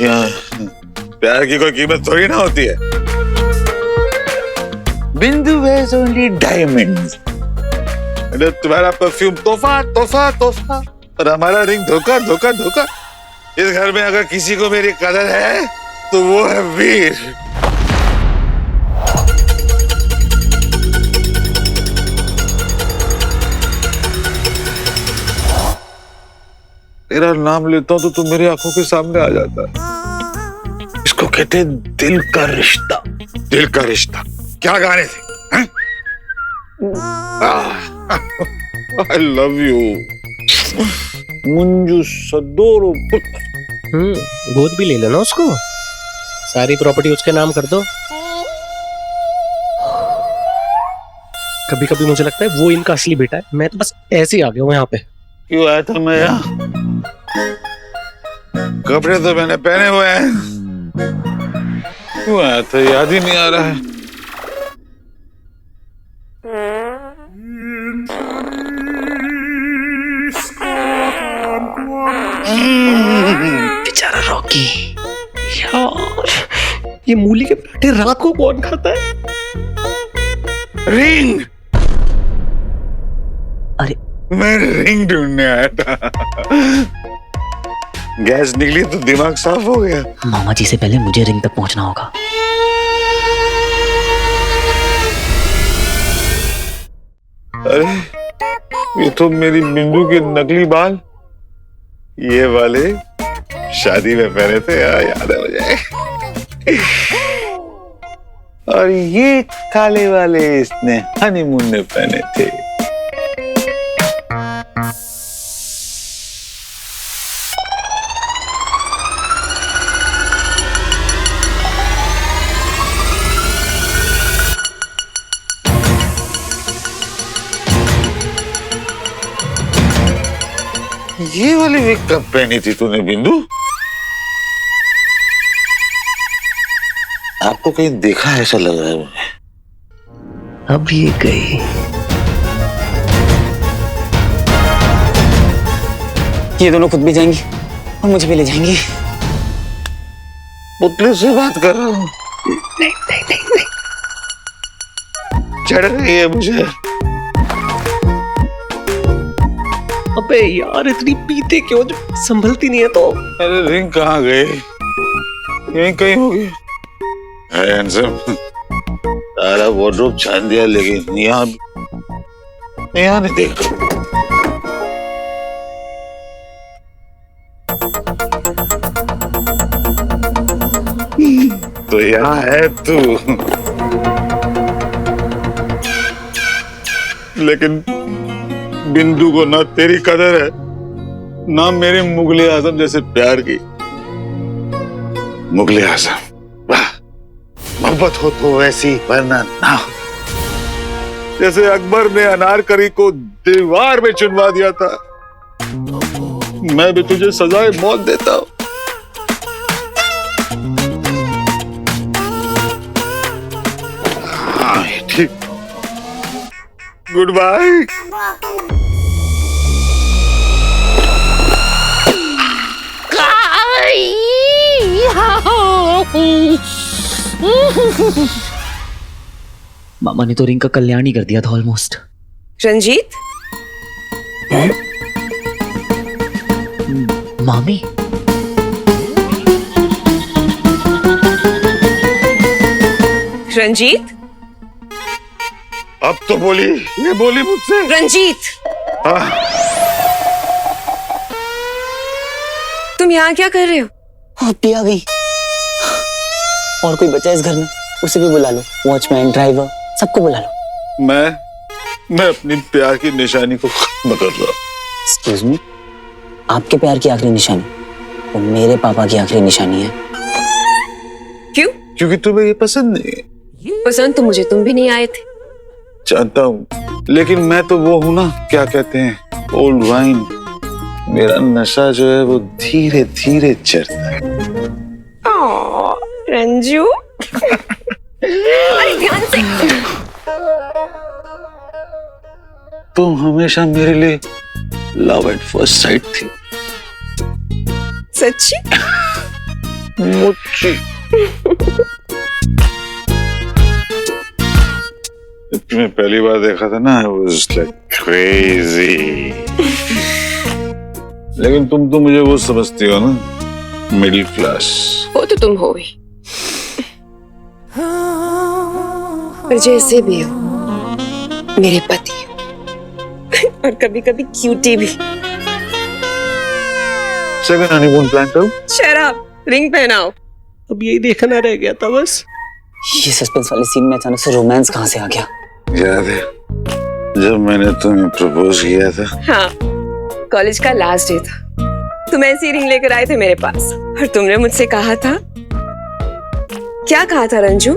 यहाँ प्यार की कोई कीमत थोड़ी ना होती है। बिंदु wears only diamonds। तुम्हारा परफ्यूम तोहफा तोहफा तोहफा और हमारा रिंग धोखा धोखा धोखा। इस घर में अगर किसी को मेरी कदर है तो वो है वीर। तेरा नाम लेता हूं तो तू मेरी आंखों के सामने आ जाता है। इसको कहते हैं दिल का रिश्ता। दिल का रिश्ता क्या गाने थे? I love you मुंजू सदोरो पुत्र। गोद भी ले लेना उसको। सारी प्रॉपर्टी उसके नाम कर दो। कभी कभी मुझे लगता है वो इनका असली बेटा है। मैं तो बस ऐसे ही आ गया हूँ यहाँ पे। क्यों आया था मैं यहाँ? कपड़े तो मैंने पहने हुए हैं। क्यों आया था याद ही नहीं आ रहा है। बेचारा रॉकी यार, ये मूली के पराठे रात को कौन खाता है? रिंग। अरे मैं रिंग ढूंढने आया था। गैस निकली तो दिमाग साफ हो गया। मामा जी से पहले मुझे रिंग तक पहुंचना होगा। अरे ये तो मेरी बिंदु के नकली बाल। ये वाले शादी में पहने थे, याद है मुझे। और ये काले वाले इसने हनीमून में पहने थे। ये वाली विग कब पहनी थी तूने बिंदु? आपको कहीं देखा ऐसा लग रहा है मुझे। अब ये गई। ये दोनों खुद भी जाएंगी और मुझे भी ले जाएंगी। पुतले से बात कर रहा हूँ। नहीं नहीं नहीं नहीं। चढ़ रही है मुझे। अबे यार इतनी पीते क्यों जो संभलती नहीं है तो? अरे रिंग कहाँ गए? यहीं कहीं होगी। हैंडसम सारा वार्डरोब छान दिया लेकिन यहाँ नहीं देखा। तो यहाँ है तू। लेकिन बिंदु को ना तेरी कदर है ना मेरे मुगले आजम जैसे प्यार की। मुगले आजम वाह, मोहब्बत हो तो वैसी वरना ना हो। जैसे अकबर ने अनारकली को दीवार में चुनवा दिया था, मैं भी तुझे सजाए मौत देता हूं। Good bye. मामा ने तो रिंग का कल्याण ही कर दिया था ऑलमोस्ट। रंजीत, मामी, रंजीत, अब तो बोली, ये बोली मुझसे। रंजीत, हाँ। तुम यहाँ क्या कर रहे हो? अप्पी आ गई। और कोई बचा इस घर में, उसे भी बुला लो, वॉचमैन, ड्राइवर, सबको बुला लो। मैं अपनी प्यार की निशानी को खत्म कर रहा हूँ। एक्सक्यूज मी, आपके प्यार की आखिरी निशानी वो मेरे पापा की आखिरी निशानी है। क्यों? क्योंकि तुम्हें ये पसंद नहीं है। पसंद तो मुझे तुम भी नहीं आए थे। जानता हूँ, लेकिन मैं तो वो हूँ ना, क्या कहते हैं, ओल्ड वाइन। मेरा नशा जो है वो धीरे धीरे चढ़ता है। रंजू, अरे ध्यान से। तुम हमेशा मेरे लिए लव एट फर्स्ट साइट थी। सच्ची? मुझे तुम्हें पहली बार देखा था ना, I was like crazy। लेकिन तुम तो मुझे वो समझती हो ना, मिडिल क्लास। वो तो तुम हो ही, पर जैसे भी हो मेरे पति हो। और कभी कभी क्यूटी भी। सेकंड हनीमून प्लान करो। शराब, रिंग पहनाओ। अब यही देखना रह गया था बस। ये सस्पेंस वाले सीन में अचानक से रोमांस कहाँ से आ गया? याद है जब मैंने तुम्हें प्रपोज किया था? हाँ, कॉलेज का लास्ट डे था। तुम ऐसी रिंग लेकर आए थे मेरे पास और तुमने मुझसे कहा था, क्या कहा था रंजू?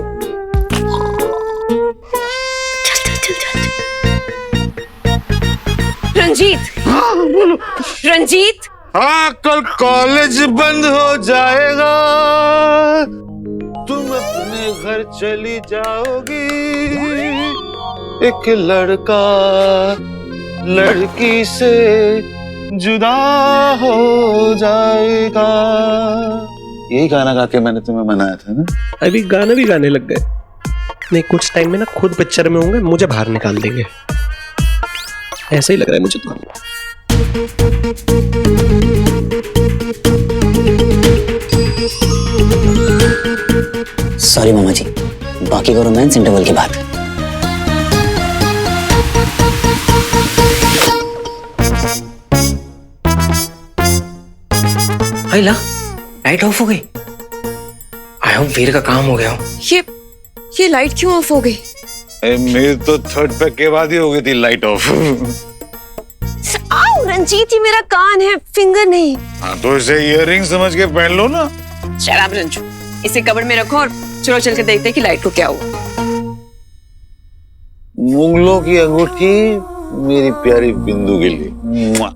रंजीत, रंजीत, हाँ, कल कॉलेज बंद हो जाएगा, तुम अपने घर चली जाओगी, एक लड़का लड़की से जुदा हो जाएगा। यही गाना गा के मैंने तुम्हें मनाया था ना। अभी गाना भी गाने लग गए। नहीं, कुछ टाइम में ना खुद पिक्चर में होंगे, मुझे बाहर निकाल देंगे। ऐसा ही लग रहा है मुझे तो। सॉरी मामा जी, बाकी का रोमांस इंटरवल के बाद। ला, लाइट ऑफ हो गई। आई होप वीर का काम हो गया हो। ये लाइट क्यों ऑफ हो गई? मेरी तो थर्ड पैक के बाद ही हो गई थी लाइट ऑफ। आओ रंजीत, ये मेरा कान है, फिंगर नहीं। हाँ, तो इसे इयररिंग समझ के पहन लो ना। शराब रंजू, इसे कबड़ में रखो और चलो चल के देखते हैं कि लाइट को क्या हुआ। मुंगलों की अंगूठी मेरी प्यारी बिंदु के लिए। मुआ।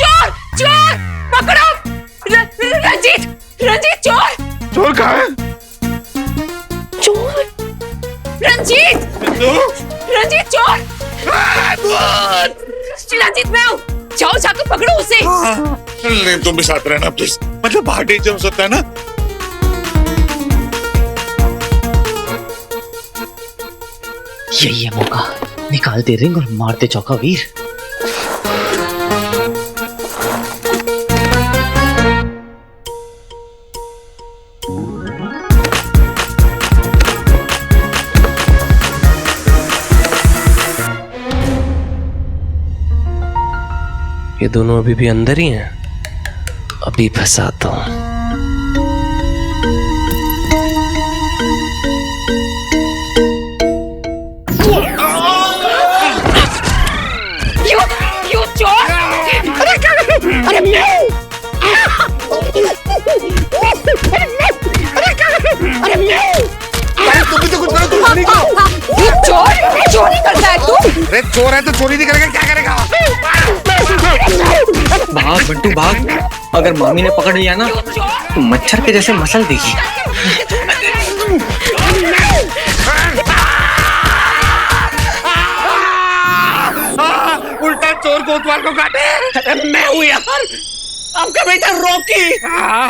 चोर, चोर, पकड़ो! रंजीत, रंजीत, चोर! चोर कहाँ है? चोर! रंजीत! रंजीत, चोर! रंजीत, मैं हूँ। जाओ जाकर पकड़ो उसे। नहीं, तुम भी साथ रहना प्लीज। मतलब बाहर डेंजर हो सकता है ना। यही है मौका, निकालते रिंग और मारते चौका वीर। ये दोनों अभी भी अंदर ही हैं। अभी फंसाता हूं। You चोर! अरे क्या कर रहे हो? अरे मैं! अरे क्या कर रहे हो? अरे मैं! अरे तुम भी तो कुछ करो, तुम चोरी करो। ये चोर! चोरी करता है तू? अरे चोर है तो चोरी नहीं करेगा, क्या करेगा? भाग बंटू भाग, अगर मामी ने पकड़ लिया ना तो मच्छर के जैसे मसल देगी। उल्टा चोर कोतवाल को काटे। मैं हूँ यार, आपका बेटा रॉकी।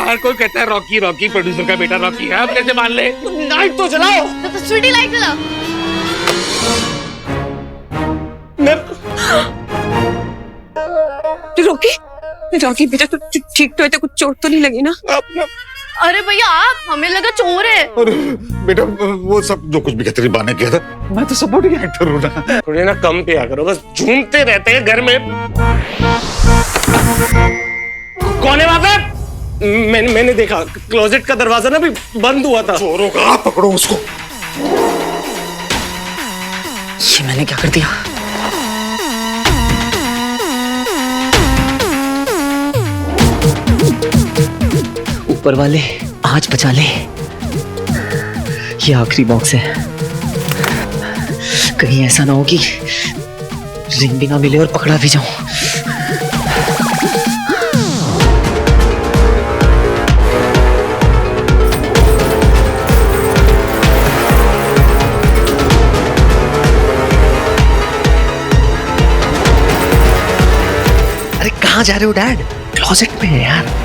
हर कोई कहता है रॉकी रॉकी, प्रोड्यूसर का बेटा रॉकी है। आप कैसे मान ले? लाइट तो जलाओ। तो स्वीटी लाइट जलाओ। रॉकी बेटा तो ठीक तो है, तो कुछ चोट तो नहीं लगी ना? अरे भैया आप, हमें लगा चोर है। अरे बेटा वो सब जो कुछ भी तेरी बा ने किया था, मैं तो सपोर्टिंग एक्टर हूँ ना। थोड़ी ना कम पिया करो, बस झूमते रहते हैं घर में। कौन है वहां पे? मैंने देखा क्लोजेट का दरवाजा ना भी बंद हुआ था। चोरों का पकड़ो उसको। ये मैंने क्या कर दिया? ऊपर वाले आज बचा ले, ये आखिरी बॉक्स है। कहीं ऐसा ना हो कि रिंग भी ना मिले और पकड़ा भी जाऊं। अरे कहाँ जा रहे हो डैड? क्लोजेट में है यार।